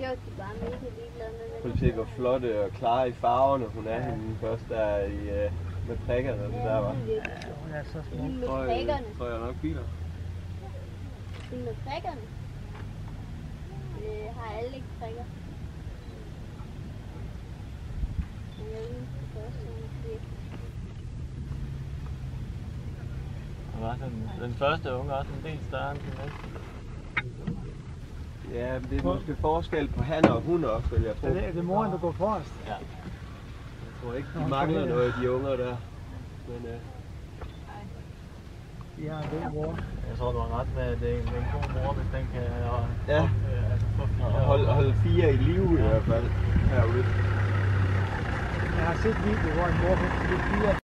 Det var de bare mega ligeglade med. Prøv at se, hvor flotte og klare i farverne hun er, hende først der i, med prikkerne og det der, var. Hun er så smuk. Med prikkerne. Tror jeg nok biler. Med prikkerne. Har alle ikke prikker. Men jeg ved ikke, første Den første unge er også en del større end den næste. Ja, men det er måske forskel på han og hun også, vil jeg tro. Er det moren, der går forrest? Ja. Jeg tror ikke, de mangler noget, de unger der. Men, De har en god mor. Jeg tror, du har ret med, at det er en god mor, hvis den kan få holde 4 i live i hvert fald herude. Jeg har set video, hvor en mor fik 4